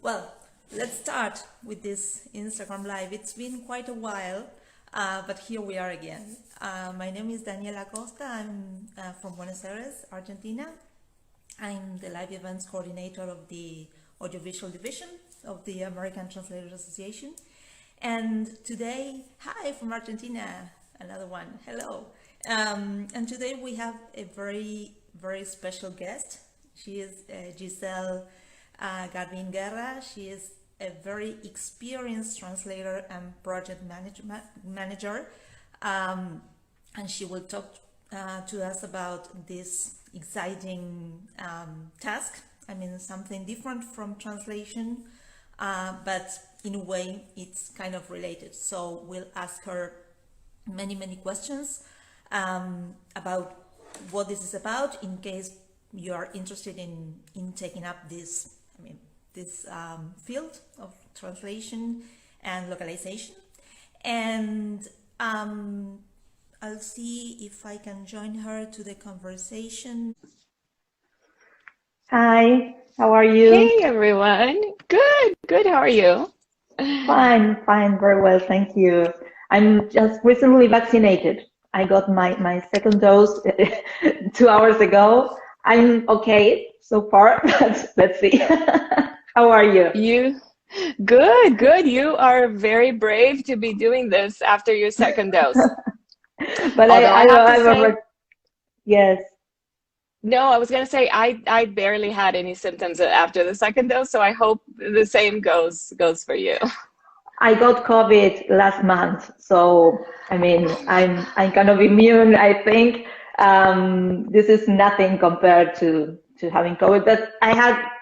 Well, let's start with this Instagram Live. It's been quite a while, but here we are again. My name is Daniela Costa. I'm from Buenos Aires, Argentina. I'm the live events coordinator of the audiovisual division of the American Translators Association. And today, hi from Argentina, another one, hello. And today we have a very special guest. She is Gisele Garbin Guerra. She is a very experienced translator and project manager. And she will talk to us about this exciting task. I mean, something different from translation, but in a way it's kind of related. So we'll ask her many questions about what this is about, in case you are interested in taking up this field of translation and localization. And I'll see if I can join her to the conversation. Hi, how are you? Hey everyone, good. How are you? Fine, very well, thank you. I'm just recently vaccinated. I got my second dose 2 hours ago. I'm okay so far, but let's see. How are you? Good. You are very brave to be doing this after your second dose. But Although I have to say, yes. no, I was going to say I barely had any symptoms after the second dose, so I hope the same goes for you. I got COVID last month, so I mean, I'm kind of immune, I think. This is nothing compared to having COVID, but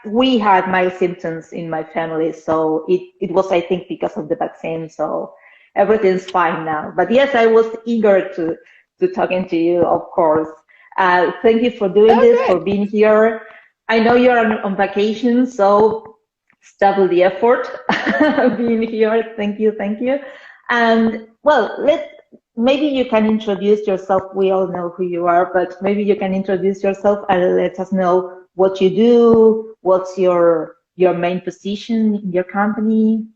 we had mild symptoms in my family, so it was, I think, because of the vaccine, so everything's fine now. But yes, I was eager to talking to you, of course. Thank you for doing this, Good. for being here. I know you're on vacation, so it's double the effort being here. Thank you. And well, maybe you can introduce yourself. We all know who you are, but maybe you can introduce yourself and let us know what you do, what's your main position in your company.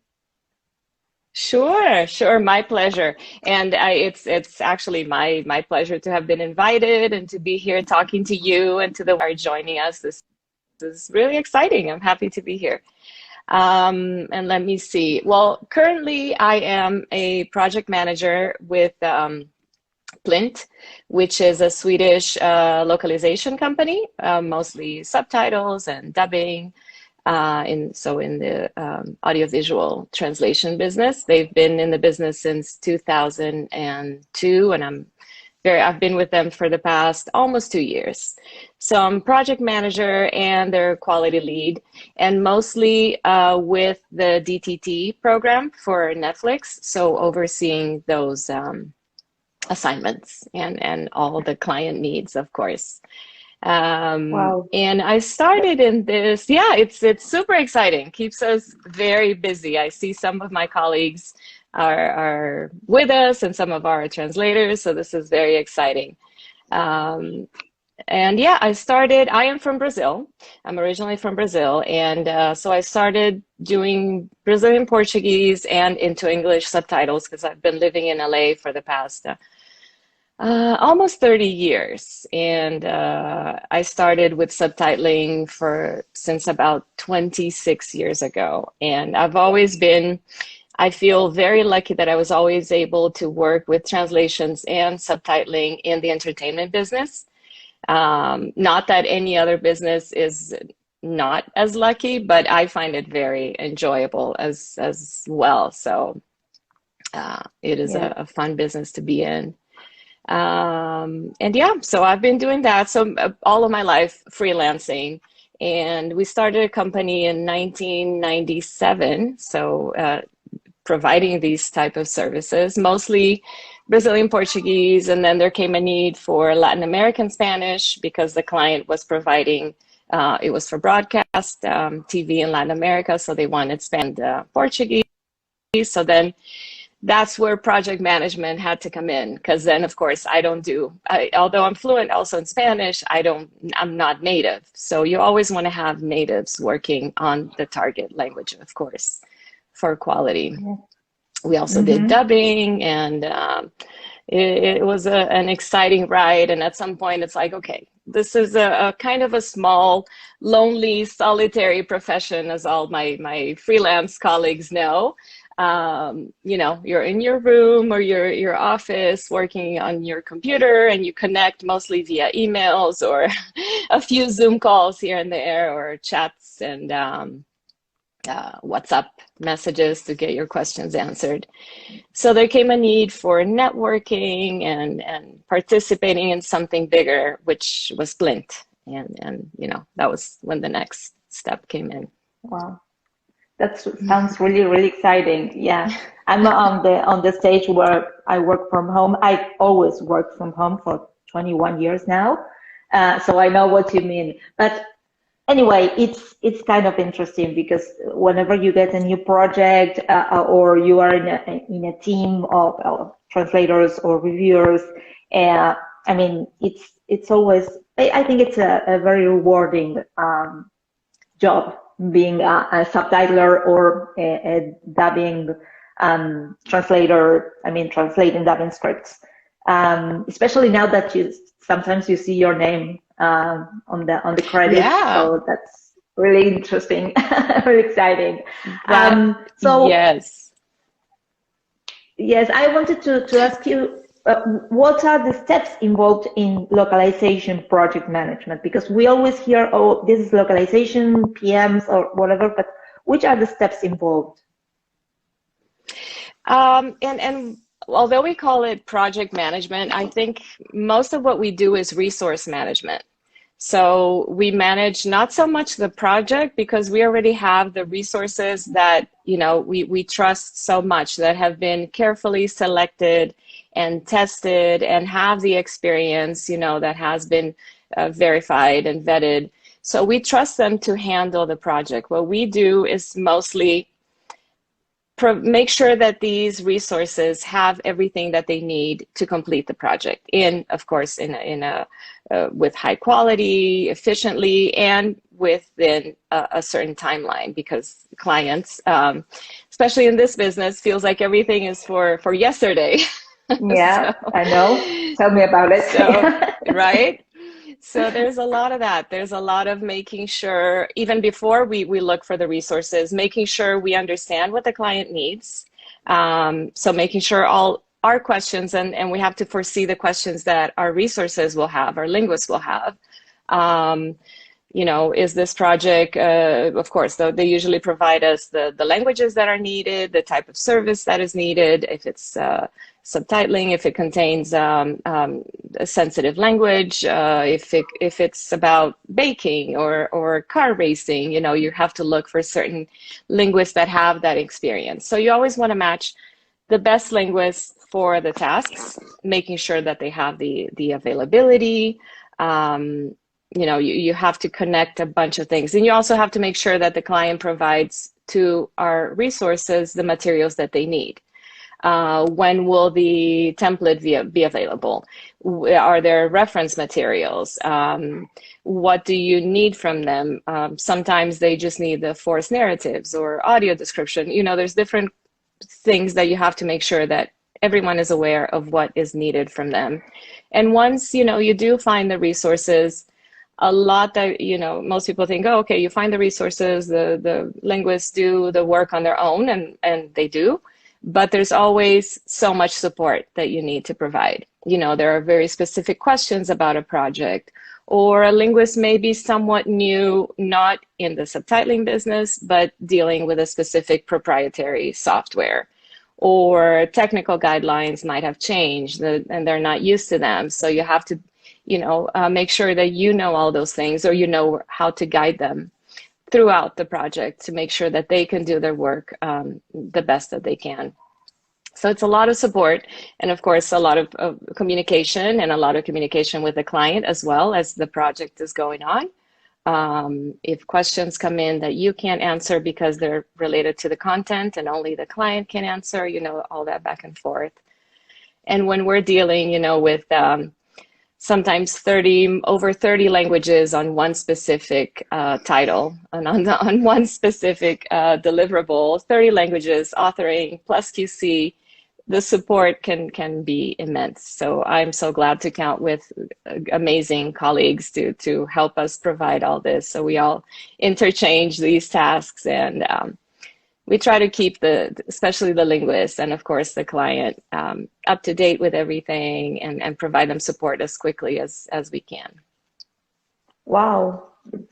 Sure. My pleasure. And it's actually my pleasure to have been invited and to be here talking to you and to the one joining us. This is really exciting. I'm happy to be here. And let me see. Well, currently I am a project manager with Plint, which is a Swedish localization company, mostly subtitles and dubbing. In the audiovisual translation business. They've been in the business since 2002, and I've been with them for the past almost 2 years. So I'm project manager and their quality lead, and mostly with the DTT program for Netflix. So overseeing those assignments and all the client needs, of course. Wow. And I started in this, it's super exciting, keeps us very busy. I see some of my colleagues are with us and some of our translators, so this is very exciting. I am from Brazil. I'm originally from Brazil, and so I started doing Brazilian Portuguese and into English subtitles because I've been living in LA for the past almost 30 years, and I started with subtitling since about 26 years ago. And I feel very lucky that I was always able to work with translations and subtitling in the entertainment business. Not that any other business is not as lucky, but I find it very enjoyable as well. So it is a fun business to be in. So I've been doing that. So all of my life freelancing, and we started a company in 1997. So providing these type of services, mostly Brazilian Portuguese. And then there came a need for Latin American Spanish because the client was providing, it was for broadcast TV in Latin America. So they wanted Spanish Portuguese. So then that's where project management had to come in, because then of course although I'm fluent also in Spanish, I'm not native. So you always want to have natives working on the target language, of course, for quality. Yeah. We also did dubbing, and it was an exciting ride. And at some point it's like, okay, this is a kind of a small, lonely, solitary profession, as all my freelance colleagues know. You're in your room or your office working on your computer, and you connect mostly via emails or a few Zoom calls here and there, or chats and WhatsApp messages to get your questions answered. So there came a need for networking and participating in something bigger, which was Plint. And that was when the next step came in. Wow. That sounds really, really exciting. Yeah, I'm on the stage where I work from home. I always worked from home for 21 years now, so I know what you mean. But anyway, it's kind of interesting, because whenever you get a new project or you are in a team of translators or reviewers, I mean, it's always, I think it's a very rewarding job, being a subtitler or a dubbing translator. I mean, translating dubbing scripts, especially now that sometimes you see your name on the credits. Yeah. So that's really interesting, really exciting. So yes, I wanted to ask you, what are the steps involved in localization project management? Because we always hear, oh, this is localization, PMs or whatever, but which are the steps involved? And although we call it project management, I think most of what we do is resource management. So we manage not so much the project, because we already have the resources that we trust so much, that have been carefully selected and tested and have the experience, that has been verified and vetted. So we trust them to handle the project. What we do is mostly make sure that these resources have everything that they need to complete the project, of course, with high quality, efficiently, and within a certain timeline, because clients, especially in this business, feels like everything is for yesterday. Yeah, so, I know. Tell me about it. So, right? So there's a lot of that. There's a lot of making sure, even before we look for the resources, making sure we understand what the client needs. So making sure all our questions, and we have to foresee the questions that our resources will have, our linguists will have. Is this project, of course, they usually provide us the languages that are needed, the type of service that is needed, if it's subtitling, if it contains a sensitive language, if it's about baking or car racing, you have to look for certain linguists that have that experience. So you always want to match the best linguists for the tasks, making sure that they have the availability. You have to connect a bunch of things, and you also have to make sure that the client provides to our resources the materials that they need. When will the template be available? Are there reference materials? What do you need from them? Sometimes they just need the forced narratives or audio description. There's different things that you have to make sure that everyone is aware of what is needed from them. And once, you do find the resources, a lot that, most people think, oh, okay, you find the resources, the linguists do the work on their own, and they do. But there's always so much support that you need to provide. There are very specific questions about a project, or a linguist may be somewhat new, not in the subtitling business, but dealing with a specific proprietary software, or technical guidelines might have changed and they're not used to them. So you have to, make sure that all those things, or how to guide them throughout the project to make sure that they can do their work the best that they can. So it's a lot of support, and of course a lot of communication, and a lot of communication with the client as well as the project is going on. If questions come in that you can't answer because they're related to the content and only the client can answer, you know, all that back and forth. And when we're dealing, you know, with sometimes over 30 languages on one specific title and on one specific deliverable, 30 languages, authoring plus QC, the support can be immense. So I'm so glad to count with amazing colleagues to help us provide all this. So we all interchange these tasks, and we try to keep especially the linguist and of course the client up to date with everything, and provide them support as quickly as we can. Wow,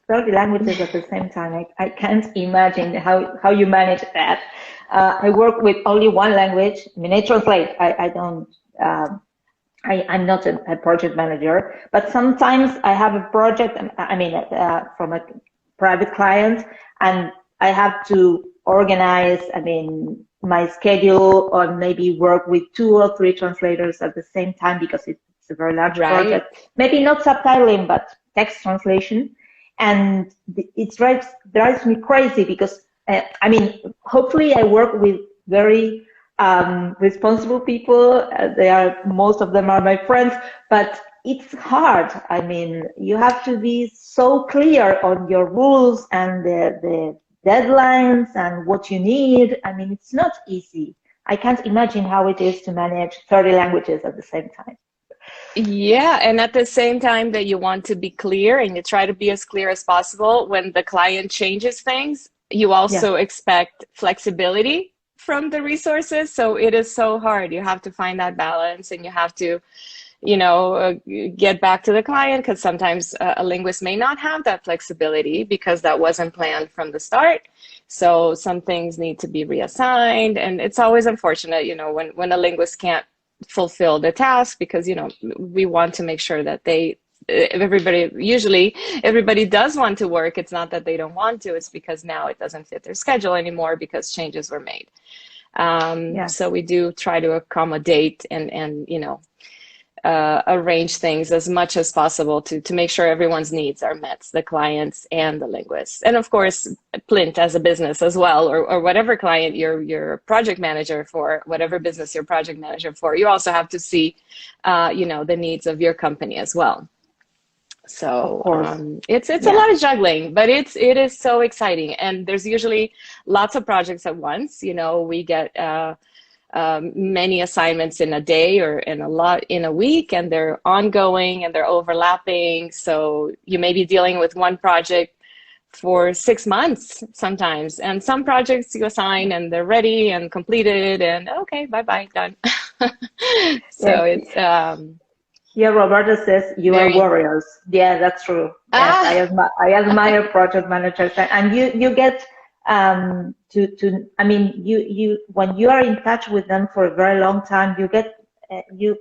30 languages at the same time. I can't imagine how you manage that. I work with only one language. I mean, I translate. I don't. I'm not a project manager, but sometimes I have a project. I mean, from a private client, and I have to organize. I mean, my schedule, or maybe work with 2 or 3 translators at the same time because it's a very large project. Maybe not subtitling, but text translation, and it drives me crazy because I mean, hopefully I work with very responsible people. Most of them are my friends, but it's hard. I mean, you have to be so clear on your rules and the deadlines and what you need. I mean, it's not easy. I can't imagine how it is to manage 30 languages at the same time. Yeah, and at the same time that you want to be clear and you try to be as clear as possible, when the client changes things, you also expect flexibility from the resources. So it is so hard. You have to find that balance, and you have to, you know, get back to the client, because sometimes a linguist may not have that flexibility because that wasn't planned from the start. So some things need to be reassigned, and it's always unfortunate, you know, when a linguist can't fulfill the task, because, you know, we want to make sure that usually everybody does want to work. It's not that they don't want to, it's because now it doesn't fit their schedule anymore because changes were made. So we do try to accommodate and you know, arrange things as much as possible to make sure everyone's needs are met, the clients and the linguists. And of course, Plint as a business as well, or whatever client you're project manager for, whatever business you're project manager for, you also have to see, you know, the needs of your company as well. So it's a lot of juggling, but it is so exciting. And there's usually lots of projects at once. You know, we get many assignments in a day or in a lot in a week, and they're ongoing and they're overlapping. So you may be dealing with one project for 6 months sometimes, and some projects you assign and they're ready and completed and okay, bye-bye, done. So it's here Roberta says you are warriors. Yeah, that's true. Yes, I admire project managers, and you get I mean, you when you are in touch with them for a very long time, you get you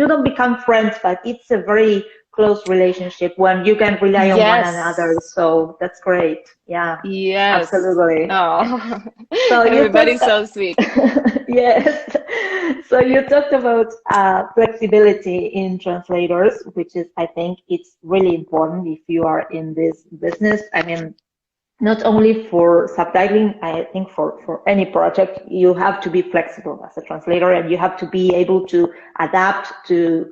don't become friends, but it's a very close relationship when you can rely on one another. So that's great. Yeah. Yes. Absolutely. Oh, so everybody's so sweet. Yes. So you talked about flexibility in translators, which is, I think, it's really important if you are in this business. I mean, not only for subtitling, I think for any project, you have to be flexible as a translator, and you have to be able to adapt to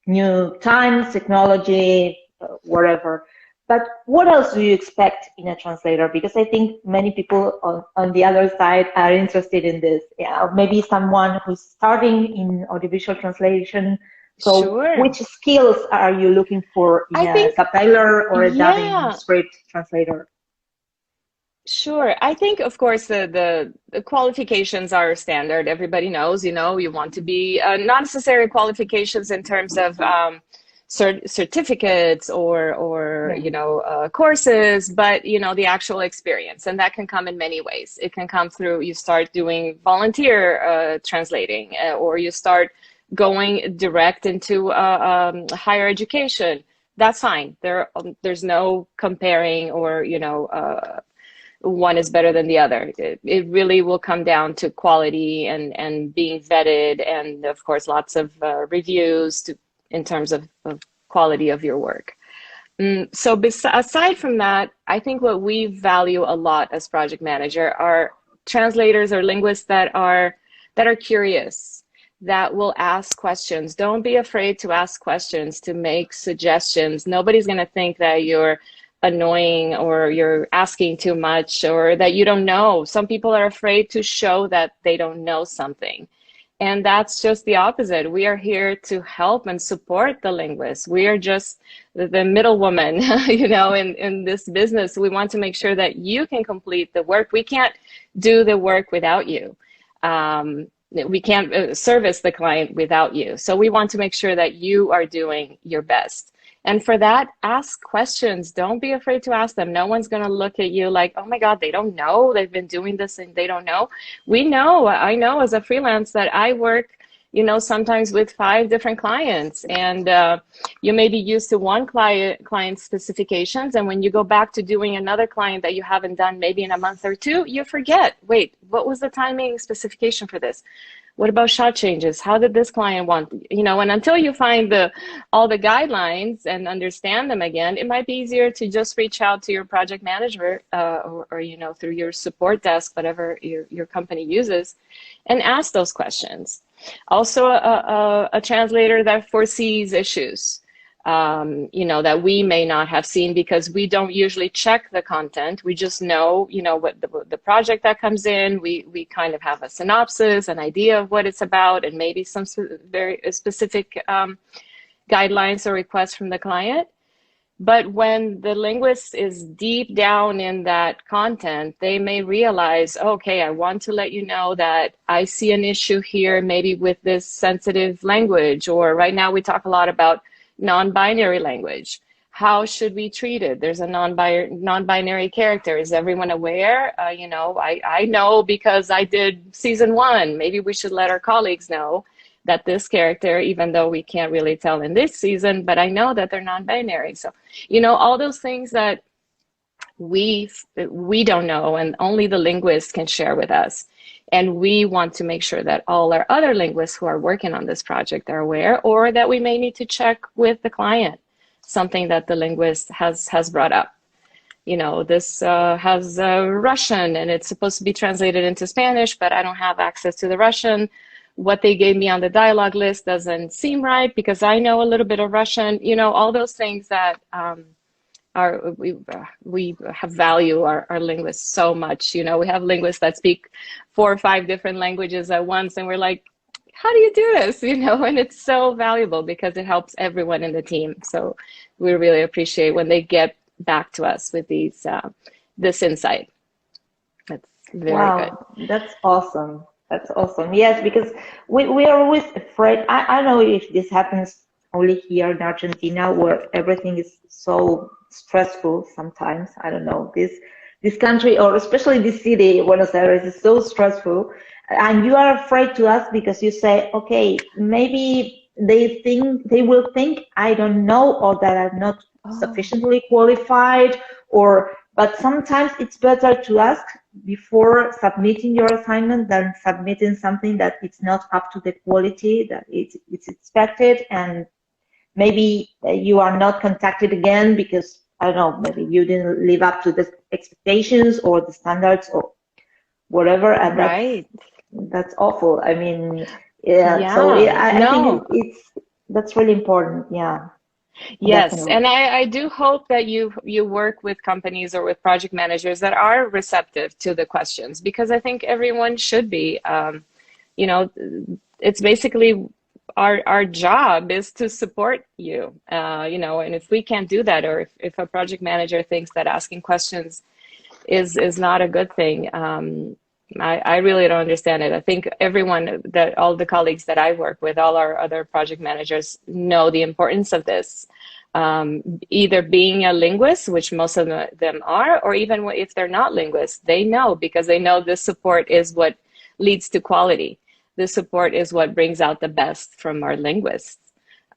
new times, technology, whatever. But what else do you expect in a translator? Because I think many people on the other side are interested in this. Yeah, maybe someone who's starting in audiovisual translation. So which skills are you looking for in a subtitler or a dubbing script translator? Sure. I think, of course, the qualifications are standard. Everybody knows, you know, you want to be not necessary qualifications in terms of certificates or you know, courses, but, you know, the actual experience. And that can come in many ways. It can come through, you start doing volunteer translating, or you start going direct into higher education. That's fine. There's no comparing or, you know, one is better than the other. It really will come down to quality and being vetted, and of course lots of reviews in terms of quality of your work. So aside from that, I think what we value a lot as project manager are translators or linguists that are curious, that will ask questions. Don't be afraid to ask questions, to make suggestions. Nobody's going to think that you're annoying or you're asking too much or that you don't know. Some people are afraid to show that they don't know something. And that's just the opposite. We are here to help and support the linguists. We are just the middle woman, in this business. We want to make sure that you can complete the work. We can't do the work without you. We can't service the client without you. So we want to make sure that you are doing your best. And for that, ask questions. Don't be afraid to ask them. No one's going to look at you like, oh my God, they don't know. They've been doing this and they don't know. We know. I know as a freelance that I work, sometimes with 5 different clients, and you may be used to one client specifications. And when you go back to doing another client that you haven't done maybe in a month or 2, you forget, wait, what was the timing specification for this? What about shot changes? How did this client want, and until you find all the guidelines and understand them again, it might be easier to just reach out to your project manager or through your support desk, whatever your company uses, and ask those questions. Also, a translator that foresees issues, that we may not have seen because we don't usually check the content. We just know, what the project that comes in. We kind of have a synopsis, an idea of what it's about, and maybe some very specific guidelines or requests from the client. But when the linguist is deep down in that content, they may realize, okay, I want to let you know that I see an issue here, maybe with this sensitive language, or right now we talk a lot about non-binary language. How should we treat it? There's a non-binary character. Is everyone aware? I know because I did season 1. Maybe we should let our colleagues know that this character, even though we can't really tell in this season, but I know that they're non-binary. So, all those things that we don't know and only the linguist can share with us. And we want to make sure that all our other linguists who are working on this project are aware, or that we may need to check with the client, something that the linguist has brought up. This has Russian and it's supposed to be translated into Spanish, but I don't have access to the Russian. What they gave me on the dialogue list doesn't seem right because I know a little bit of Russian. All those things that we have value our linguists so much. We have linguists that speak 4 or 5 different languages at once, and we're like, how do you do this? And it's so valuable because it helps everyone in the team. So we really appreciate when they get back to us with this insight. That's very good. That's awesome. That's awesome. Yes, because we are always afraid. I don't know if this happens only here in Argentina, where everything is so stressful sometimes. I don't know. This country, or especially this city, Buenos Aires, is so stressful. And you are afraid to ask because you say, okay, maybe they will think I don't know, or that I'm not sufficiently qualified, but sometimes it's better to ask before submitting your assignment than submitting something that it's not up to the quality that it's expected, and maybe you are not contacted again because, I don't know, maybe you didn't live up to the expectations or the standards or whatever, and that's awful. I mean, so I think that's really important. Yeah. Yes, definitely. and I do hope that you work with companies or with project managers that are receptive to the questions, because I think everyone should be. It's basically our job is to support you, and if we can't do that, or if a project manager thinks that asking questions is not a good thing, I really don't understand it. I think all the colleagues that I work with, all our other project managers know the importance of this. Either being a linguist, which most of them are, or even if they're not linguists, they know, because they know this support is what leads to quality. This support is what brings out the best from our linguists.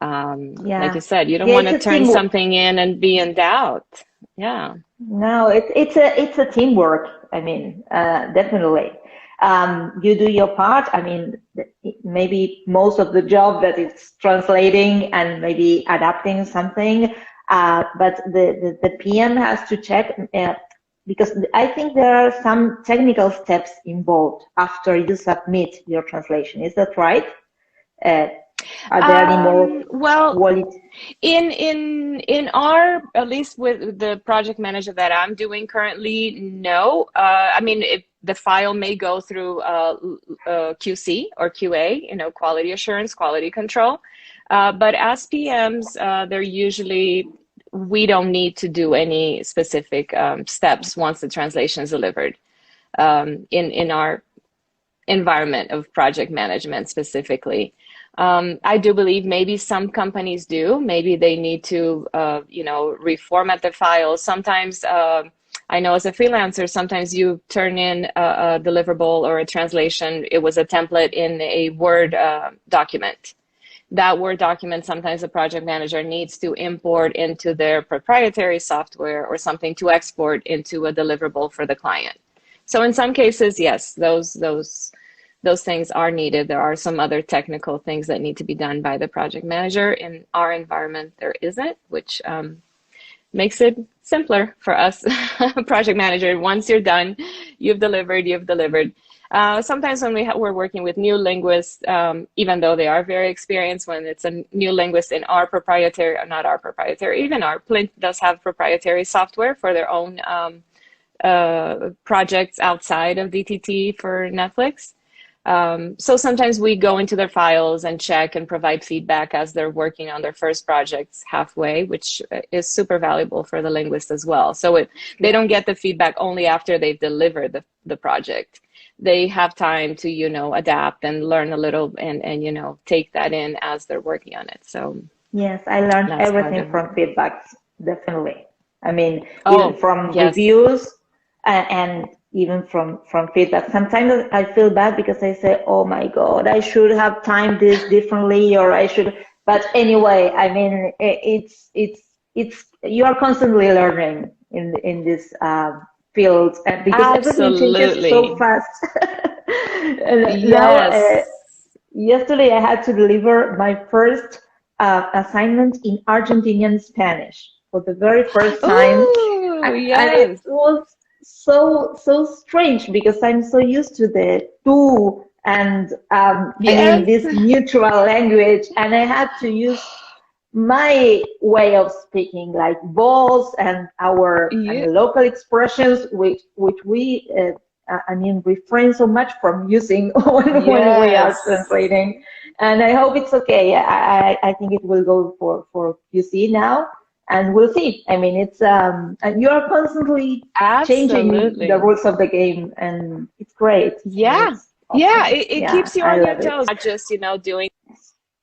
Like you said, you don't want to turn something in and be in doubt. Yeah. No, it's a teamwork. I mean, definitely. You do your part. I mean, maybe most of the job that it's translating and maybe adapting something. but the PM has to check because I think there are some technical steps involved after you submit your translation. Is that right? Are there any more well, quality? in our, at least with the project manager that I'm doing currently, no. I mean, the file may go through QC or QA, you know, quality assurance, quality control. But as PMs, they're usually, we don't need to do any specific steps once the translation is delivered in our environment of project management specifically. I do believe maybe some companies do. Maybe they need to, you know, reformat the files. Sometimes, I know as a freelancer, sometimes you turn in a deliverable or a translation. It was a template in a Word document. That Word document, sometimes the project manager needs to import into their proprietary software or something to export into a deliverable for the client. So in some cases, yes, those things are needed. There are some other technical things that need to be done by the project manager. In our environment, there isn't, which makes it simpler for us, project manager. Once you're done, you've delivered, you've delivered. Sometimes when we're working with new linguists, even though they are very experienced, when it's a new linguist in our proprietary, not our proprietary, even our Plint does have proprietary software for their own projects outside of DTT for Netflix. So sometimes we go into their files and check and provide feedback as they're working on their first projects halfway, which is super valuable for the linguist as well. So they don't get the feedback only after they've delivered the project. They have time to, you know, adapt and learn a little and you know, take that in as they're working on it. So yes, I learned that's everything from feedbacks, definitely. I mean, oh, even from yes. reviews and even from feedback. Sometimes I feel bad because I say, oh my God, I should have timed this differently, or I should, but anyway, I mean, it's you are constantly learning in this field because everything changes so Absolutely. fast. And now, Yes. yesterday I had to deliver my first assignment in Argentinian Spanish for the very first time, Oh, and it yes. was so strange because I'm so used to the tú and I mean Yes. this neutral language, and I had to use my way of speaking, like vos and our Yeah. local expressions, which we I mean refrain so much from using when we are Yes. translating. And I hope it's okay. I think it will go for QC now, and we'll see. I mean, it's and you are constantly changing the Absolutely. rules of the game, and it's great. And Yeah. it's Yeah. awesome. It Yeah, keeps you I on your love it. toes, not just, you know, doing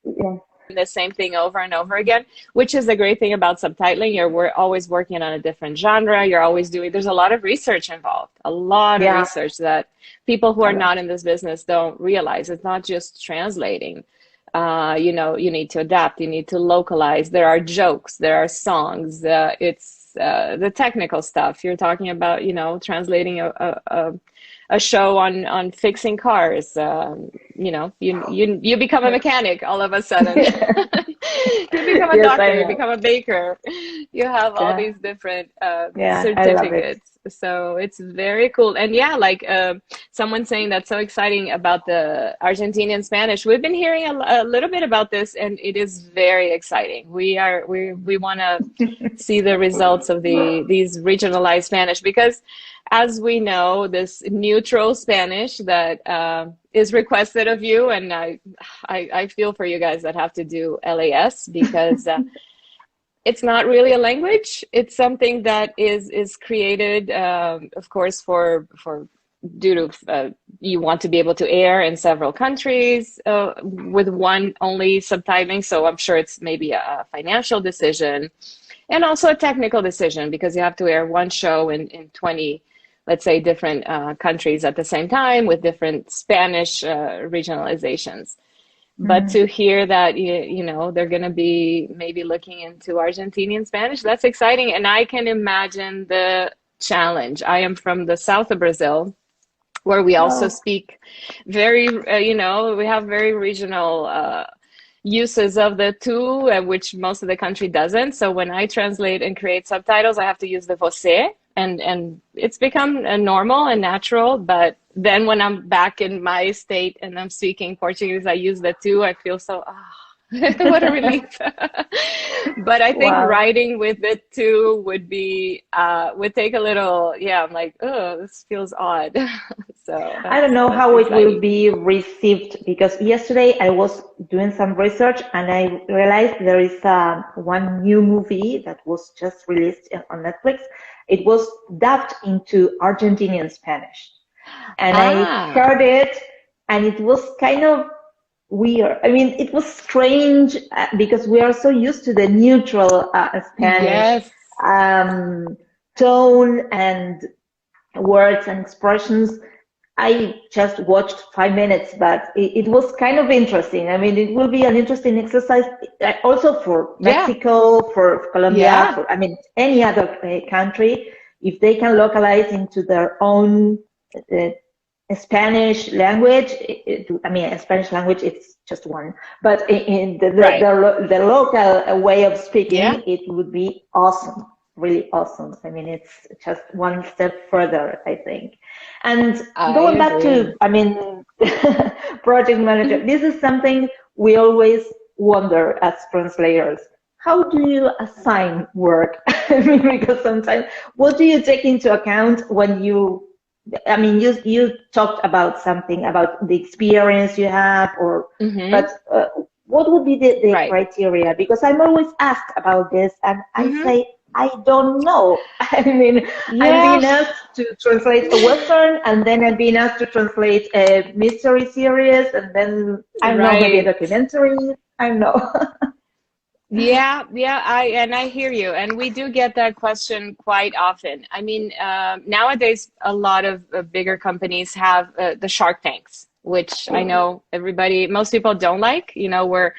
Yeah, the same thing over and over again, which is the great thing about subtitling. We're always working on a different genre. You're always doing, there's a lot of research involved, a lot of yeah, research that people who I are love not in this business don't realize. It's not just translating. You know, you need to adapt, you need to localize. There are jokes, there are songs. It's the technical stuff. You're talking about, you know, translating a show on fixing cars. You know, you become a mechanic all of a sudden. it. You become a Yes, I doctor, you know. become a baker. You have all Yeah, these different yeah, I love it. certificates. So it's very cool. And yeah, like someone saying that's so exciting about the Argentinian Spanish. We've been hearing a little bit about this, and it is very exciting. We want to see the results of these regionalized Spanish, because as we know, this neutral Spanish that is requested of you, and I feel for you guys that have to do LAS, because it's not really a language. It's something that is created, of course, for due to you want to be able to air in several countries with one only subtitling. So I'm sure it's maybe a financial decision and also a technical decision, because you have to air one show in 20, let's say, different countries at the same time with different Spanish regionalizations. But Mm. to hear that, you know, they're going to be maybe looking into Argentinian Spanish, that's exciting. And I can imagine the challenge. I am from the south of Brazil, where we also Oh, speak very, you know, we have very regional uses of the two, which most of the country doesn't. So when I translate and create subtitles, I have to use the você, and it's become normal and natural. But then when I'm back in my state and I'm speaking Portuguese, I use the two. I feel so, what a relief. But I think Wow. writing with the two would be, would take a little, yeah, I'm like, oh, this feels odd. So I don't know that's how it will exciting. be received because yesterday I was doing some research and I realized there is one new movie that was just released on Netflix. It was dubbed into Argentinian Spanish, and I Ah, heard it, and it was kind of weird. I mean, it was strange because we are so used to the neutral Spanish yes, um, tone and words and expressions. I just watched 5 minutes, but it was kind of interesting. I mean, it will be an interesting exercise also for yeah, Mexico, for Colombia, yeah, for, I mean, any other country, if they can localize into their own uh, Spanish language. I mean, Spanish language, it's just one, but in right, the local way of yeah, speaking, it would be awesome, really awesome. I mean, it's just one step further, I think. And I going back to, agree. I mean, project manager, this is something we always wonder as translators. How do you assign work? I mean, because sometimes, what do you take into account when you, I mean, you talked about something about the experience you have, or Mm-hmm. but what would be the Right. criteria? Because I'm always asked about this, and I Mm-hmm. say I don't know. I mean, I'm Yeah, being asked to translate a Western, and then I'm being asked to translate a mystery series, and then I don't know, maybe a right. documentary. I don't know. Yeah, yeah, I hear you, and we do get that question quite often. I mean, nowadays a lot of bigger companies have the Shark Tanks, which I know everybody, most people don't like. You know, where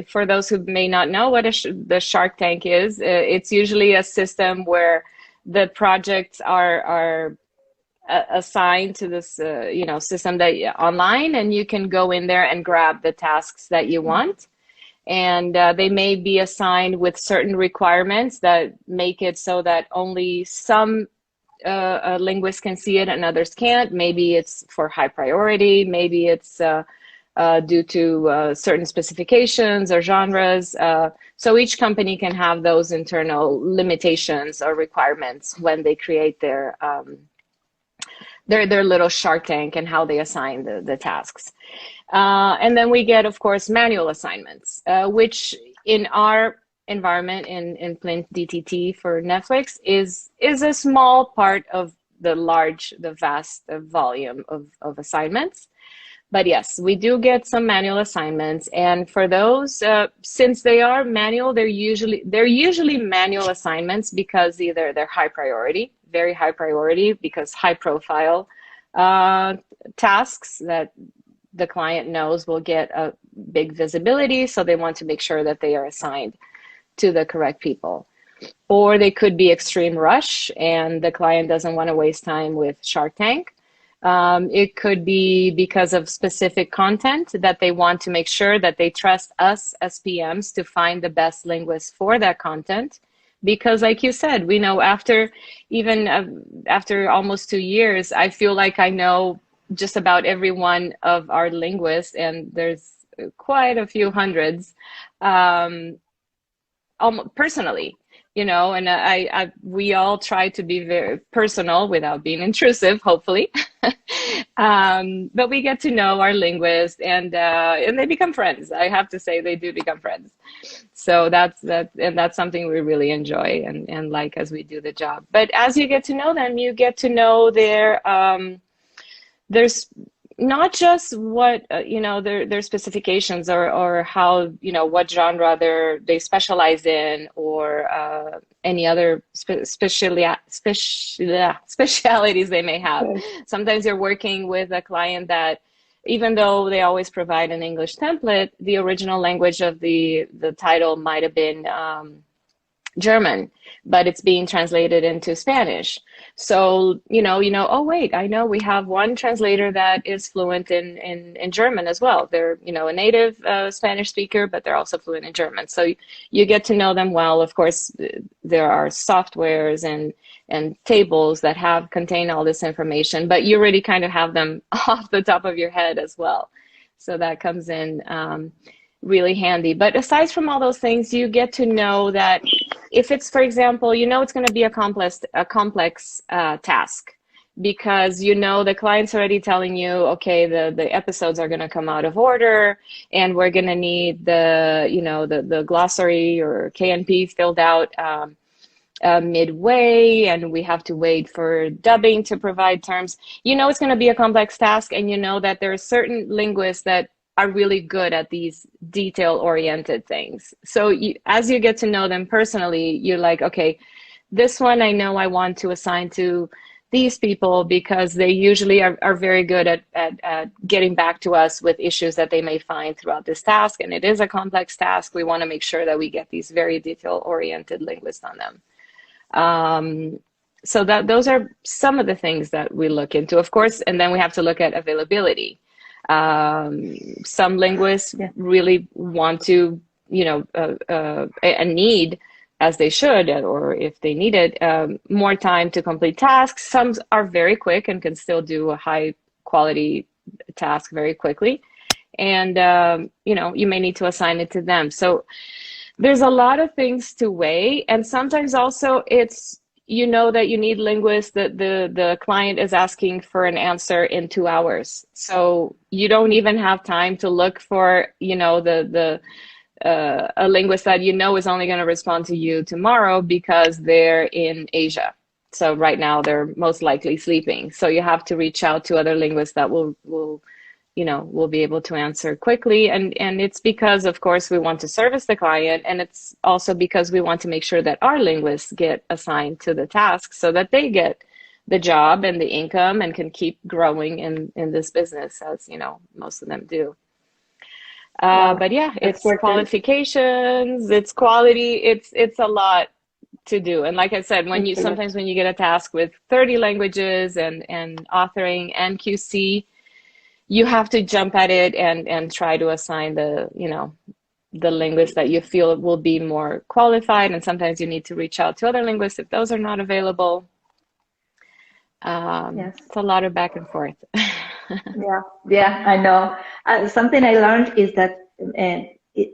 for those who may not know what the Shark Tank is, it's usually a system where the projects are assigned to this system that online, and you can go in there and grab the tasks that you want, and they may be assigned with certain requirements that make it so that only some linguists can see it and others can't. Maybe it's for high priority, maybe it's due to certain specifications or genres. So each company can have those internal limitations or requirements when they create their little Shark Tank and how they assign the tasks. And then we get, of course, manual assignments, which in our environment in Plint DTT for Netflix is a small part of the vast volume of assignments. But yes, we do get some manual assignments, and for those, since they are manual, they're usually manual assignments because either they're high priority, very high priority, because high profile uh, tasks that the client knows will get a big visibility, so they want to make sure that they are assigned to the correct people. Or they could be extreme rush and the client doesn't want to waste time with Shark Tank. It could be because of specific content that they want to make sure that they trust us as PMs to find the best linguists for that content. Because, like you said, we know after almost 2 years, I feel like I know just about every one of our linguists, and there's quite a few hundreds, um, personally, and we all try to be very personal without being intrusive, hopefully. But we get to know our linguists, and they become friends. I have to say, they do become friends. So that's something we really enjoy and like as we do the job. But as you get to know them, you get to know there's not just what their specifications or how what genre they specialize in, or any other specialities they may have. Sometimes you're working with a client that, even though they always provide an English template, the original language of the title might have been German, but it's being translated into Spanish. So, oh, wait, I know we have one translator that is fluent in German as well. They're, a native Spanish speaker, but they're also fluent in German. So you get to know them well. Of course, there are softwares and tables that contain all this information, but you already kind of have them off the top of your head as well. So that comes in really handy. But aside from all those things, you get to know that if it's, for example, it's going to be a complex task, because the client's already telling you, okay, the episodes are going to come out of order, and we're going to need the glossary or KNP filled out midway, and we have to wait for dubbing to provide terms. It's going to be a complex task, and that there are certain linguists that are really good at these detail-oriented things. So as you get to know them personally, you're like, okay, this one I know I want to assign to these people because they usually are very good at getting back to us with issues that they may find throughout this task. And it is a complex task. We want to make sure that we get these very detail-oriented linguists on them. So those are some of the things that we look into, of course, and then we have to look at availability. Some linguists really want to, and need, as they should, or if they need it, more time to complete tasks. Some are very quick and can still do a high quality task very quickly. And, you may need to assign it to them. So there's a lot of things to weigh. And sometimes also it's, that you need linguists, that the client is asking for an answer in 2 hours. So you don't even have time to look for, a linguist that is only going to respond to you tomorrow because they're in Asia. So right now they're most likely sleeping. So you have to reach out to other linguists that will be able to answer quickly. And it's because, of course, we want to service the client. And it's also because we want to make sure that our linguists get assigned to the task so that they get the job and the income and can keep growing in this business, as, most of them do. But yeah, it's qualifications, it's quality, it's a lot to do. And like I said, sometimes when you get a task with 30 languages and authoring and QC, you have to jump at it and try to assign the linguist that you feel will be more qualified. And sometimes you need to reach out to other linguists if those are not available. It's a lot of back and forth. Yeah, I know. Something I learned is that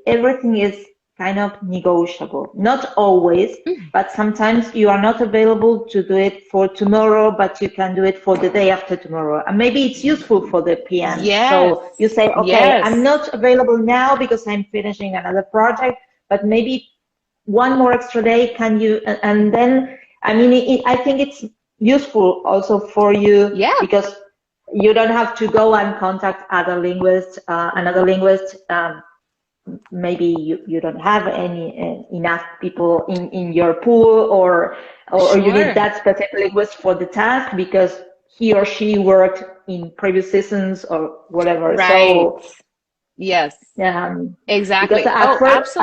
everything is kind of negotiable. Not always, but sometimes you are not available to do it for tomorrow, but you can do it for the day after tomorrow. And maybe it's useful for the PM. Yes. So you say, okay, yes. I'm not available now because I'm finishing another project, but maybe one more extra day, can you? And then, I think it's useful also for you because you don't have to go and contact another linguist. Maybe you don't have enough people in your pool, or Sure. you need that specific linguist for the task because he or she worked in previous seasons or whatever. Right. So yes. Exactly. Because at first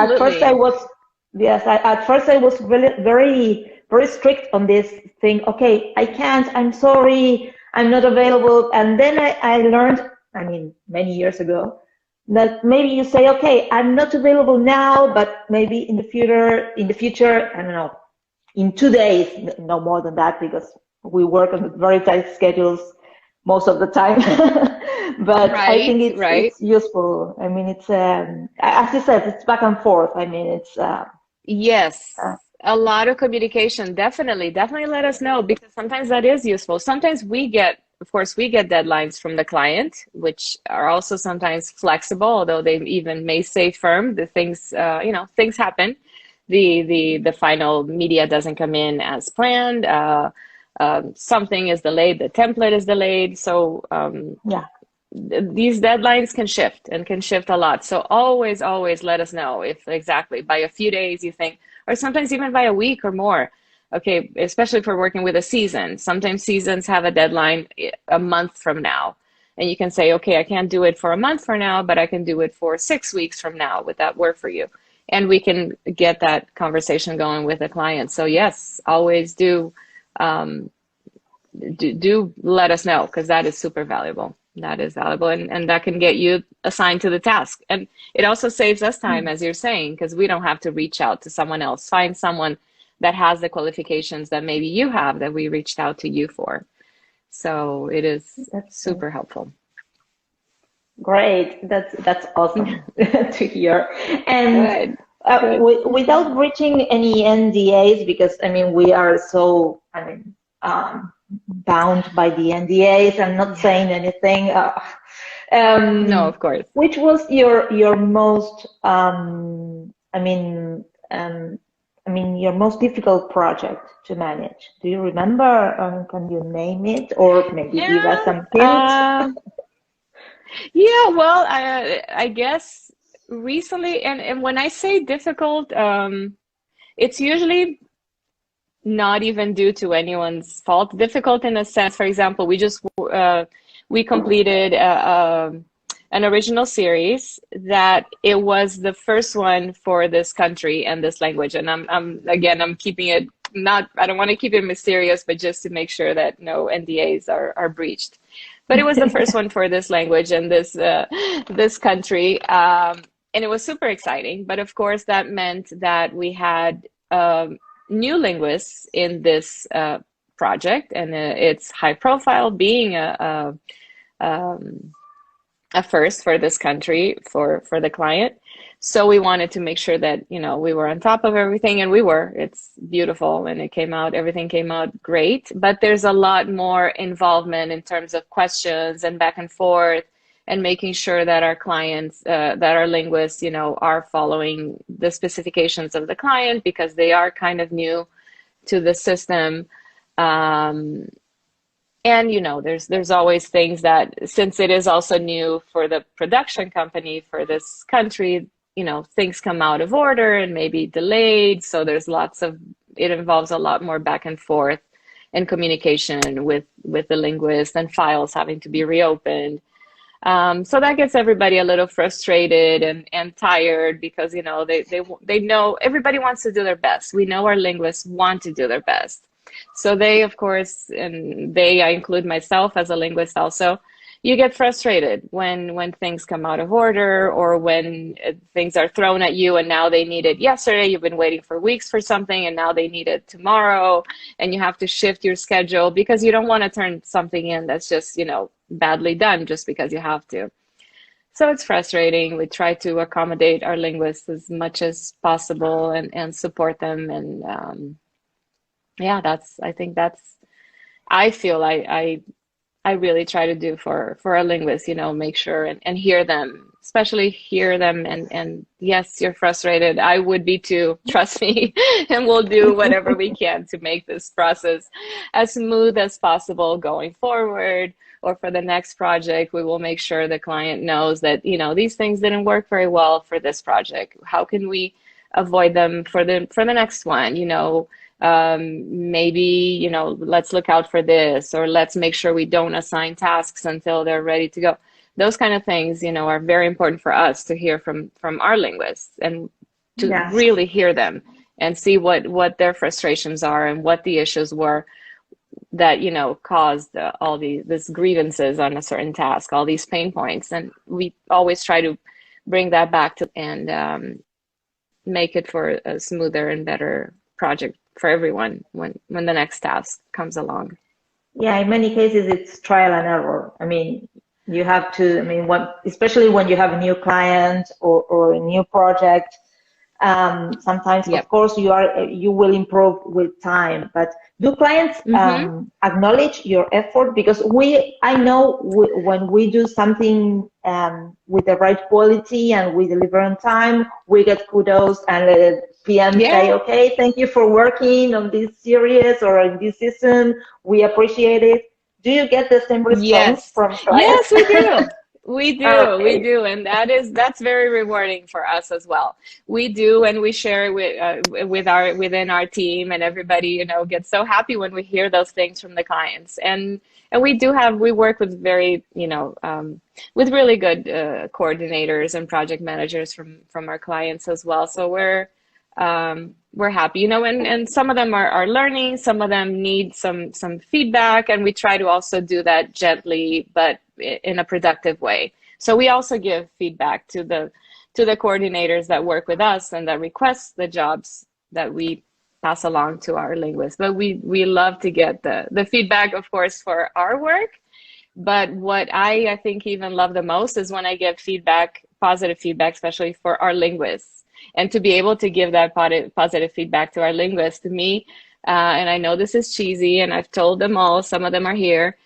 I was really very, very strict on this thing. Okay, I can't, I'm sorry, I'm not available. And then I learned, many years ago, that maybe you say, okay, I'm not available now, but maybe in the future, I don't know, in 2 days, no more than that, because we work on very tight schedules most of the time. But I think it's useful. It's, as you said, it's back and forth. It's yes. A lot of communication. Definitely let us know, because sometimes that is useful. Sometimes we get deadlines from the client, which are also sometimes flexible, although they even may say firm. The things, things happen. The final media doesn't come in as planned. Something is delayed. The template is delayed. So these deadlines can shift a lot. So always let us know if exactly by a few days you think, or sometimes even by a week or more. Okay, especially if we're working with a season. Sometimes seasons have a deadline a month from now. And you can say, okay, I can't do it for a month from now, but I can do it for 6 weeks from now. Would that work for you? and we can get that conversation going with the client. So yes, always do let us know, because that is super valuable. That is valuable, and that can get you assigned to the task. And it also saves us time, as you're saying, because we don't have to reach out to someone else. Find someone that has the qualifications that maybe you have that we reached out to you for. So it is super helpful. Great. That's awesome to hear. And Good. without breaching any NDAs, because I mean we are so bound by the NDAs. I'm not saying anything. No, of course. Which was your most your most difficult project to manage? Do you remember? Can you name it, or maybe give us some hints? Yeah, well, I guess recently, and when I say difficult, it's usually not even due to anyone's fault. Difficult in a sense, for example, we completed an original series that it was the first one for this country and this language. And I'm keeping it I don't want to keep it mysterious, but just to make sure that no NDAs are breached. But it was the first one for this language and this country, and it was super exciting. But of course, that meant that we had new linguists in this project, and it's high profile, being a first for this country for the client. So we wanted to make sure that, you know, we were on top of everything, and we were. It's beautiful, and everything came out great. But there's a lot more involvement in terms of questions and back and forth, and making sure that our clients, that our linguists, you know, are following the specifications of the client, because they are kind of new to the system. And, you know, there's always things that, since it is also new for the production company for this country, you know, things come out of order and maybe delayed. So it involves a lot more back and forth and communication with the linguist, and files having to be reopened. So that gets everybody a little frustrated and tired, because, you know, they know everybody wants to do their best. We know our linguists want to do their best. So they, of course, I include myself as a linguist also, you get frustrated when things come out of order, or when things are thrown at you and now they need it yesterday. You've been waiting for weeks for something and now they need it tomorrow, and you have to shift your schedule because you don't want to turn something in that's just, you know, badly done just because you have to. So it's frustrating. We try to accommodate our linguists as much as possible and support them. And yeah, I feel I really try to do for our linguists, you know, make sure and hear them, especially hear them. And yes, you're frustrated. I would be too, trust me, and we'll do whatever we can to make this process as smooth as possible going forward. Or for the next project, we will make sure the client knows that, you know, these things didn't work very well for this project. How can we avoid them for the next one? You know, maybe, you know, let's look out for this, or let's make sure we don't assign tasks until they're ready to go. Those kind of things, you know, are very important for us to hear from our linguists, and to really hear them and see what their frustrations are and what the issues were that, you know, caused all these grievances on a certain task, all these pain points. And we always try to bring that back to and make it for a smoother and better project for everyone when the next task comes along. Yeah, in many cases it's trial and error. I mean, you have to, I mean, especially when you have a new client or a new project, sometimes, of course, you will improve with time. But do clients acknowledge your effort? Because I know when we do something with the right quality and we deliver on time, we get kudos, and the PM say, okay, thank you for working on this series or in this season. We appreciate it. Do you get the same response from clients? Yes, we do. We do, and that's very rewarding for us as well. We do, and we share it within our team, and everybody, gets so happy when we hear those things from the clients. And we work with very, with really good coordinators and project managers from our clients as well. So we're happy, and some of them are learning, some of them need some feedback, and we try to also do that gently, but in a productive way. So we also give feedback to the coordinators that work with us and that request the jobs that we pass along to our linguists. But we love to get the feedback, of course, for our work. But what I think even love the most is when I get feedback, positive feedback, especially for our linguists. And to be able to give that positive feedback to our linguists, to me, and I know this is cheesy, and I've told them all, some of them are here,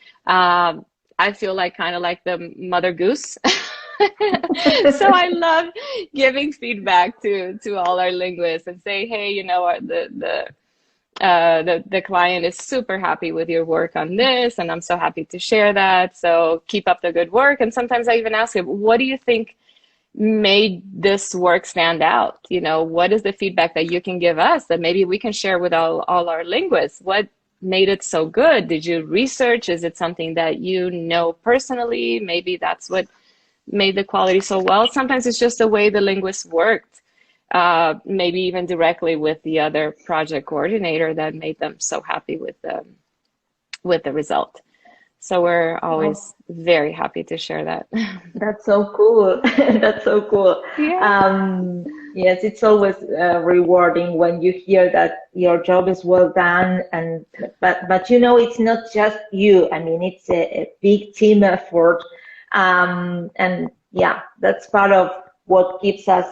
I feel like kind of like the mother goose. So I love giving feedback to all our linguists and say, hey, the client is super happy with your work on this, and I'm so happy to share that. So keep up the good work. And sometimes I even ask them, what do you think made this work stand out? What is the feedback that you can give us that maybe we can share with all our linguists? What made it so good? Did you research? Is it something that you know personally? Maybe that's what made the quality so well. Sometimes it's just the way the linguists worked, maybe even directly with the other project coordinator that made them so happy with the result. So we're always very happy to share that. That's so cool. That's so cool. Yeah. Yes, it's always rewarding when you hear that your job is well done, but it's not just you. I mean, it's a big team effort, and yeah, that's part of what keeps us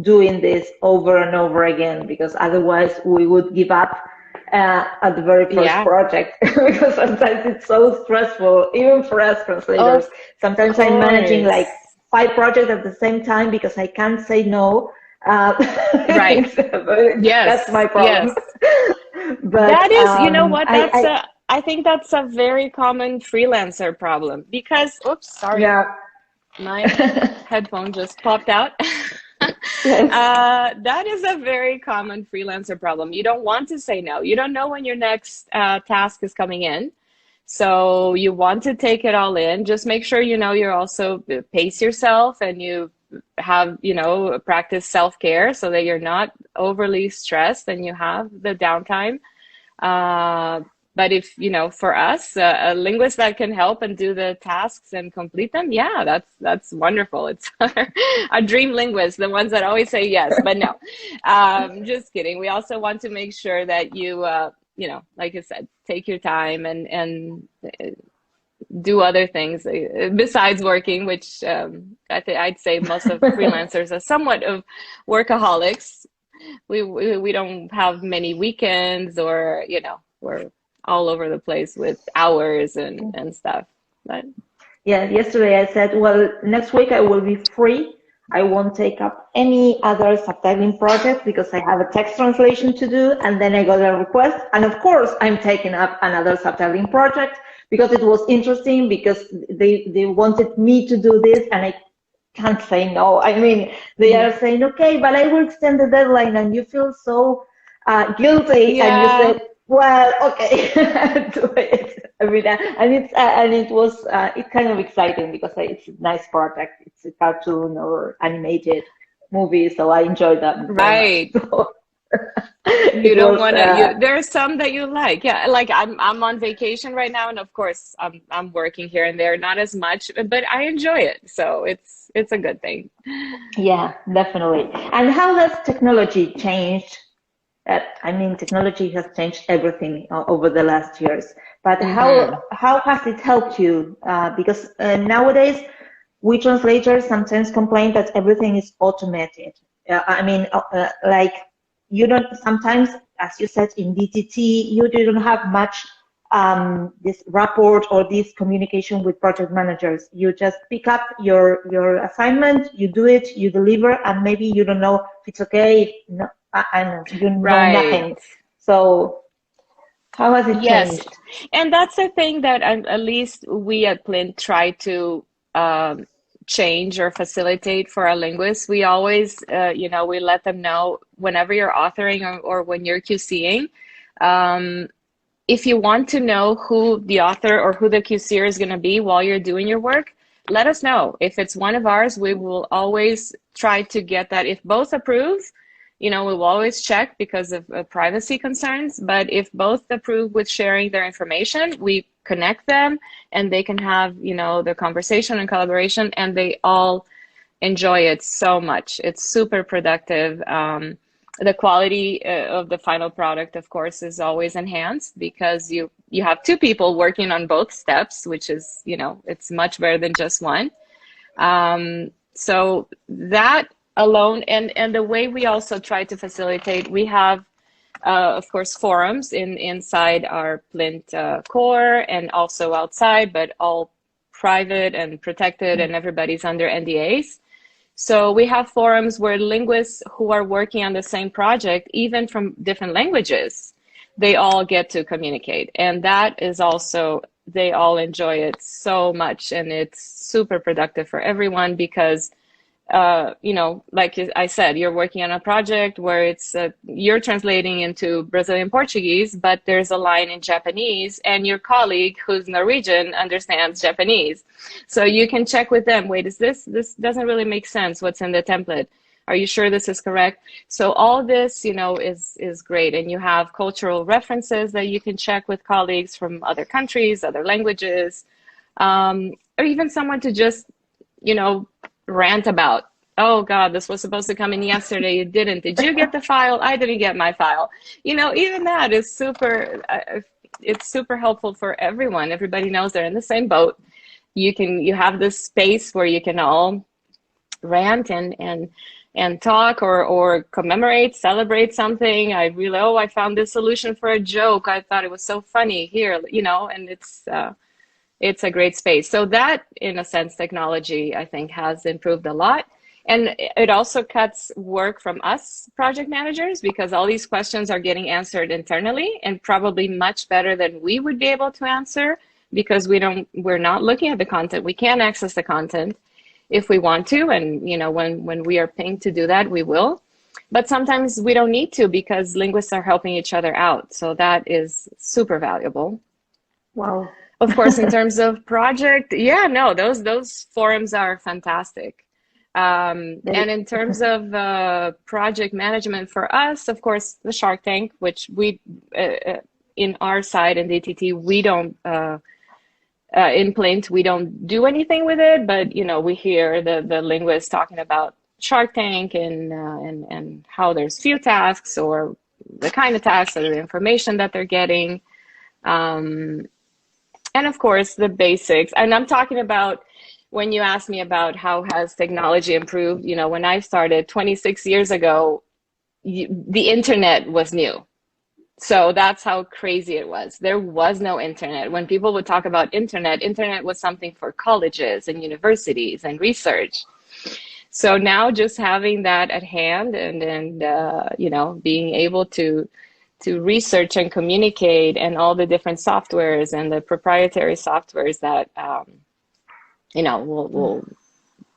doing this over and over again, because otherwise we would give up at the very first project because sometimes it's so stressful, even for us translators. Sometimes I'm managing like 5 projects at the same time because I can't say no. Right. Yes. That's my problem. Yes. But that is, you know what? I think that's a very common freelancer problem because, oops, sorry. Yeah. My headphone just popped out. Yes. That is a very common freelancer problem. You don't want to say no. You don't know when your next task is coming in. So you want to take it all in. Just make sure you're also pace yourself, and you have, practice self-care so that you're not overly stressed and you have the downtime. But if, for us, a linguist that can help and do the tasks and complete them, yeah, that's wonderful. It's our dream linguist, the ones that always say yes, but no, just kidding. We also want to make sure that you, like I said, take your time and do other things besides working, which I'd say most of freelancers are somewhat of workaholics. We don't have many weekends, or, we're all over the place with hours and stuff. But yeah, yesterday I said, well, next week I will be free. I won't take up any other subtitling project because I have a text translation to do. And then I got a request. And of course, I'm taking up another subtitling project because it was interesting, because they wanted me to do this, and I can't say no. I mean, they are saying, okay, but I will extend the deadline, and you feel so guilty. Yeah. And you say, well, okay, do it. I mean, and it was kind of exciting because it's a nice project. It's a cartoon or animated movie, so I enjoyed that. Right. So, you don't want to. There are some that you like. Yeah, like I'm on vacation right now, and of course I'm working here and there, not as much, but I enjoy it. So it's a good thing. Yeah, definitely. And how has technology changed? I mean, technology has changed everything over the last years. But how has it helped you? Because nowadays, we translators sometimes complain that everything is automated. I mean, like you don't sometimes, as you said in DTT, you don't have much this rapport or this communication with project managers. You just pick up your assignment, you do it, you deliver, and maybe you don't know if it's okay. No, you know nothing. So how has it changed? And that's the thing that at least we at Plint try to change or facilitate for our linguists, we always, we let them know whenever you're authoring or when you're QCing, if you want to know who the author or who the QCer is going to be while you're doing your work, let us know. If it's one of ours, we will always try to get that. If both approve, we will always check because of privacy concerns. But if both approve with sharing their information, we connect them and they can have, the conversation and collaboration, and they all enjoy it so much. It's super productive. The quality of the final product, of course, is always enhanced because you have two people working on both steps, which is, it's much better than just one. So that alone, and the way we also try to facilitate, we have, of course, forums inside our Plint core and also outside, but all private and protected, and everybody's under NDAs. So we have forums where linguists who are working on the same project, even from different languages, they all get to communicate. And that is also, they all enjoy it so much. And it's super productive for everyone because, like I said, you're working on a project where it's you're translating into Brazilian Portuguese, but there's a line in Japanese, and your colleague who's Norwegian understands Japanese. So you can check with them, wait, this doesn't really make sense, what's in the template? Are you sure this is correct? So all this, is great. And you have cultural references that you can check with colleagues from other countries, other languages, or even someone to just, rant about, oh God, this was supposed to come in yesterday, it didn't. Did you get the file? I didn't get my file. Even that is super, it's super helpful for everyone. Everybody knows they're in the same boat. You have this space where you can all rant and talk or commemorate, celebrate something. I found this solution for a joke. I thought it was so funny here, and it's a great space. So that, in a sense, technology, I think, has improved a lot. And it also cuts work from us project managers because all these questions are getting answered internally and probably much better than we would be able to answer because we're not looking at the content. We can't access the content if we want to. And, when we are pinged to do that, we will. But sometimes we don't need to because linguists are helping each other out. So that is super valuable. Wow. Of course, in terms of project, those forums are fantastic. And in terms of project management for us, of course, the Shark Tank, which we, in our side in DTT, we don't, in Plint, we don't do anything with it, but, we hear the linguists talking about Shark Tank and how there's few tasks or the kind of tasks or the information that they're getting. And of course, the basics. And I'm talking about when you asked me about how has technology improved, when I started 26 years ago, the internet was new. So that's how crazy it was. There was no internet. When people would talk about internet was something for colleges and universities and research. So now just having that at hand and being able to research and communicate and all the different softwares and the proprietary softwares that,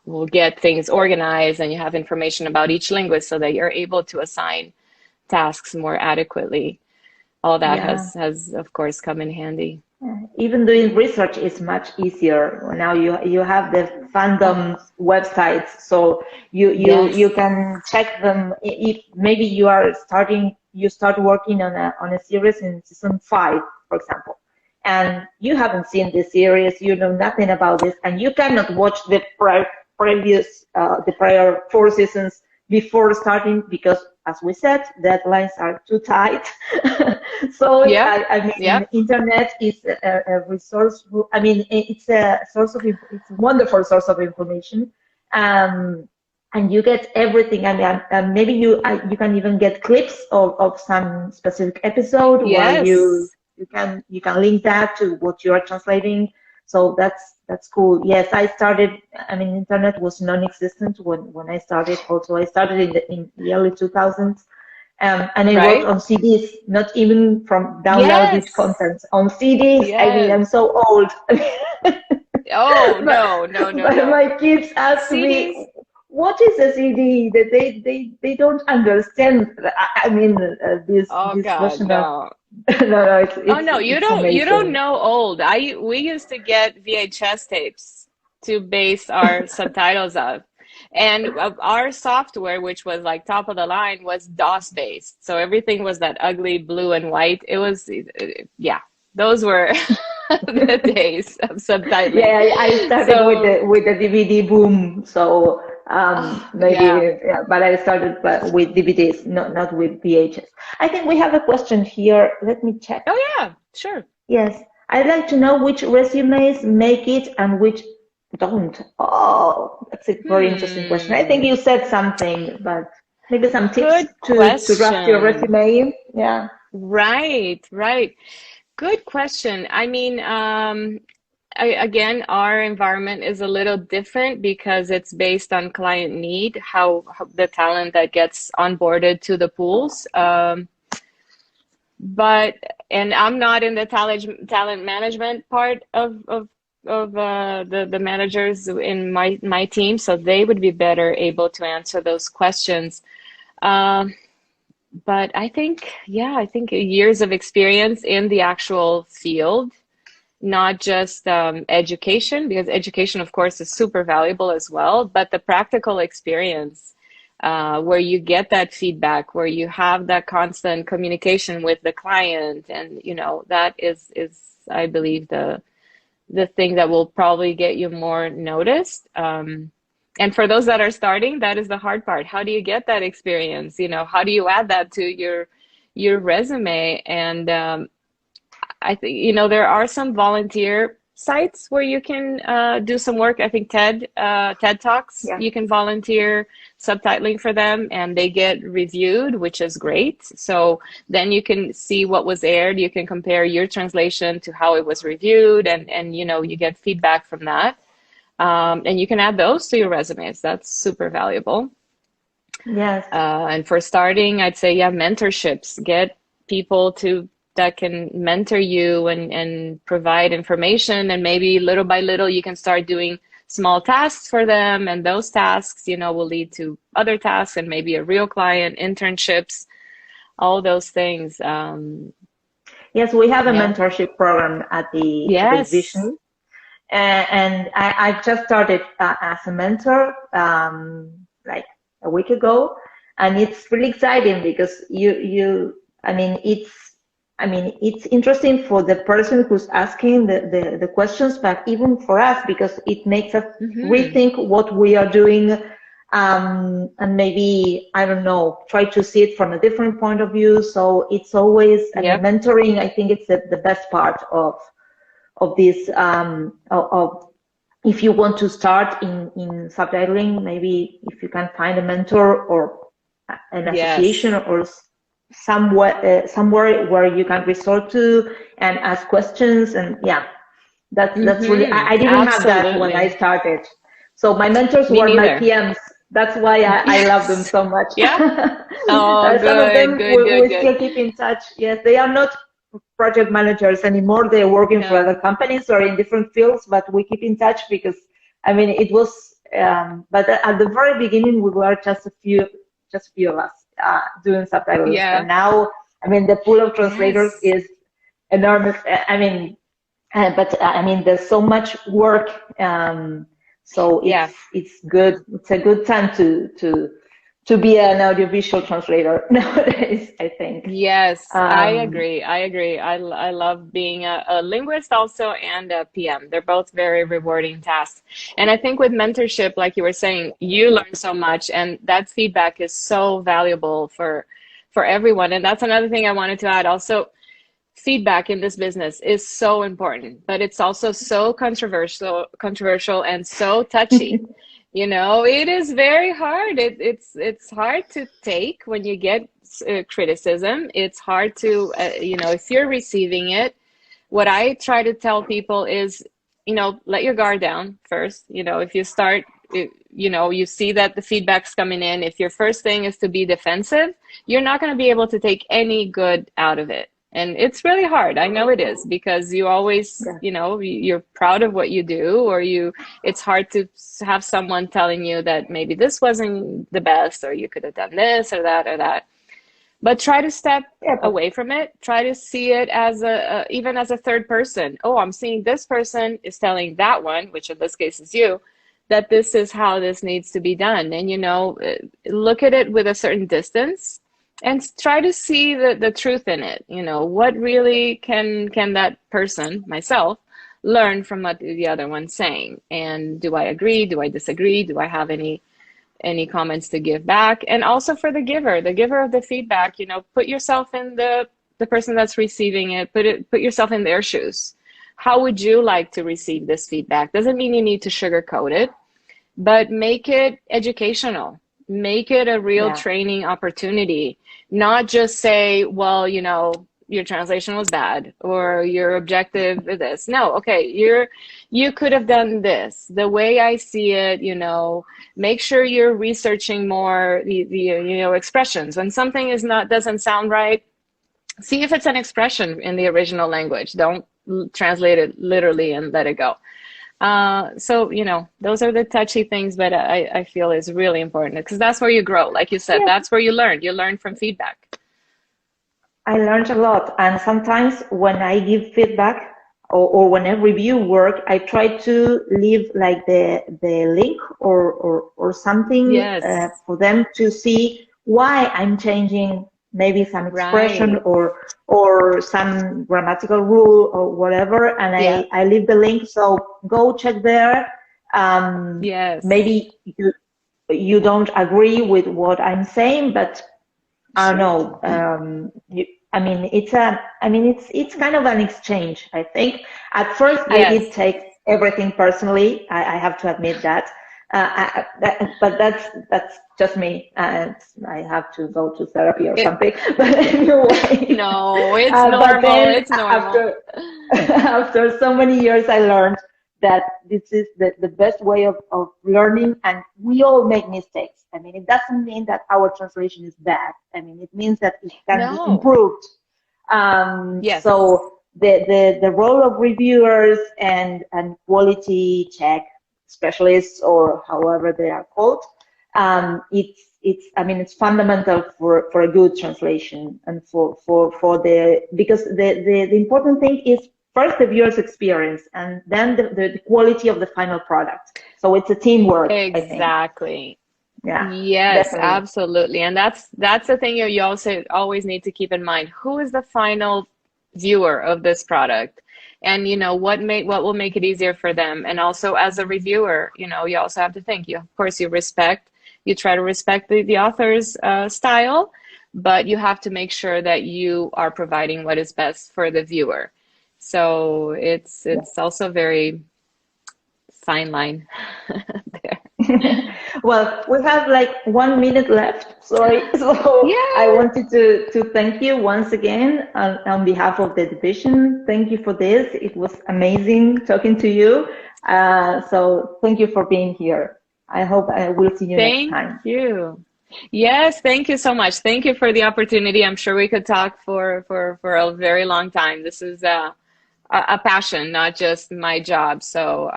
will get things organized and you have information about each linguist so that you're able to assign tasks more adequately. All that has of course come in handy. Even doing research is much easier now. You have the fandom websites, so you can check them. If maybe you start working on a series in season 5, for example, and you haven't seen this series, you know nothing about this, and you cannot watch the prior 4 seasons before starting because, as we said, deadlines are too tight. So internet is a resource. I mean, it's a wonderful source of information, and you get everything. And maybe you can even get clips of some specific episode where you can link that to what you are translating. So that's cool. Yes, I started. I mean, internet was non-existent when I started. Also, I started in the early 2000s, and I wrote on CDs, not even from downloaded content on CDs. I mean, I'm so old. Oh, but, no, no, no, but no. my kids ask CDs. me, what is a CD? That they don't understand. I mean, Oh this God, version of no. no, no, Oh no, it's you don't amazing. know old. We used to get VHS tapes to base our subtitles of. And our software, which was like top of the line, was DOS based. So everything was that ugly blue and white. It was, yeah, those were the days of subtitling. Yeah, I started So, with the DVD boom, so oh, yeah. maybe, yeah, but I started with DVDs, not with VHS. I think we have a question here. Let me check. Oh yeah, sure. Yes, I'd like to know which resumes make it and which don't. Oh, that's a very interesting question. I think Hmm. you said something, but maybe some tips Good to draft your question. resume. Yeah. Right, right. Good question. I mean, again, our environment is a little different because it's based on client need, how the talent that gets onboarded to the pools. But and I'm not in the talent management part of the managers in my team, so they would be better able to answer those questions. Um, but I think, yeah, I think years of experience in the actual field, not just education, because education, of course, is super valuable as well, but the practical experience where you get that feedback, where you have that constant communication with the client, and that is I believe the thing that will probably get you more noticed. And for those that are starting, that is the hard part. How do you get that experience? How do you add that to your resume? And I think, there are some volunteer sites where you can do some work. I think TED Talks, Yeah. you can volunteer subtitling for them and they get reviewed, which is great. So then you can see what was aired. You can compare your translation to how it was reviewed and you get feedback from that. And you can add those to your resumes. That's super valuable. Yes. And for starting, I'd say, yeah, mentorships. Get people that can mentor you and provide information, and maybe little by little you can start doing small tasks for them, and those tasks, will lead to other tasks and maybe a real client, internships, all those things. Yes, we have a Yeah. mentorship program at the Yes. division, and I just started as a mentor like a week ago, and it's really exciting because it's interesting for the person who's asking the questions, but even for us because it makes us Mm-hmm. rethink what we are doing, and maybe, I don't know, try to see it from a different point of view. So it's always, Yep. mentoring, I think it's the best part of this, of if you want to start in subtitling, maybe if you can find a mentor or an association Yes. or somewhere where you can resort to and ask questions. And yeah, that's really, Mm-hmm. I didn't have that when I Absolutely. started. So my mentors Me were my neither. PMs. That's why I love them Yes. so much. Yeah. Oh, Some of good, them good, good, we good. still keep in touch. Yes, they are not project managers anymore. They're working for No. other companies or in different fields, but we keep in touch because, it was, but at the very beginning, we were just a few of us doing subtitles. And Yeah. now, the pool of translators Yes. is enormous. But there's so much work. So Yeah. it's good. It's a good time to be an audiovisual translator nowadays, I think. Yes, I Um, agree. I agree. I love being a linguist also and a PM. They're both very rewarding tasks. And I think with mentorship, like you were saying, you learn so much, and that feedback is so valuable for everyone. And that's another thing I wanted to add. Also, feedback in this business is so important, but it's also so controversial and so touchy. It is very hard. It's hard to take when you get criticism. It's hard to, if you're receiving it. What I try to tell people is, let your guard down first. If you start, you see that the feedback's coming in. If your first thing is to be defensive, you're not going to be able to take any good out of it. And it's really hard. I know it is, because you always, Yeah. you know, you're proud of what you do, or it's hard to have someone telling you that maybe this wasn't the best, or you could have done this or that or that. But try to step Yeah, but away from it. Try to see it as even as a third person. Oh, I'm seeing this person is telling that one, which in this case is you, that this is how this needs to be done. And, you know, look at it with a certain distance and try to see the truth in it. You know, what really can that person, myself, learn from what the other one's saying? And do I agree? Do I disagree? Do I have any comments to give back? And also for the giver of the feedback, you know, put yourself in the person that's receiving it, put yourself in their shoes. How would you like to receive this feedback? Doesn't mean you need to sugarcoat it, but make it educational, make it a real yeah, training opportunity. Not just say, well, you know, your translation was bad, or your objective is this. No, okay, you could have done this. The way I see it, you know, make sure you're researching more the you know, expressions. When something doesn't sound right, see if it's an expression in the original language. Don't translate it literally and let it go. So, you know, those are the touchy things, but I feel is really important, because that's where you grow. Like you said, yeah. that's where you learn. You learn from feedback. I learned a lot, and sometimes when I give feedback or when I review work, I try to leave like the link or something Yes, for them to see why I'm changing maybe some expression right. or some grammatical rule or whatever, and Yeah, I leave the link. So go check there. yes. Maybe you don't agree with what I'm saying, but I don't Sure. know. I mean, it's kind of an exchange. I think at first I did Yes. take everything personally. I have to admit that. But that's just me. I have to go to therapy or It, something. But anyway, no, it's but normal. then It's normal. after after so many years, I learned that this is the best way of learning, and we all make mistakes. I mean, it doesn't mean that our translation is bad. I mean, it means that it can be No. improved. Yes. So the role of reviewers and quality check specialists, or however they are called, it's I mean, it's fundamental for a good translation, and for the, because the important thing is first the viewer's experience, and then the quality of the final product. So it's a teamwork, I think. Exactly. Yeah, Yes, definitely. absolutely. And that's the thing you also always need to keep in mind. Who is the final viewer of this product? And you know, what will make it easier for them? And also as a reviewer, you know, you also have to think, you of course you try to respect the author's style, but you have to make sure that you are providing what is best for the viewer. So Yeah. it's also very fine line there. Well, we have like 1 minute left. Sorry. So I Yeah. wanted to thank you once again on behalf of the division. Thank you for this. It was amazing talking to you. So thank you for being here. I hope I will see you next Thank time. you. Yes, thank you so much. Thank you for the opportunity. I'm sure we could talk for a very long time. This is a passion, not just my job. So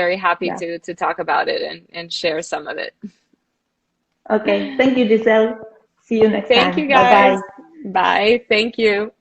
very happy Yeah. to talk about it and share some of it. Okay. Thank you, Giselle. See you next Thank you time. Bye bye. guys. Bye. Thank you.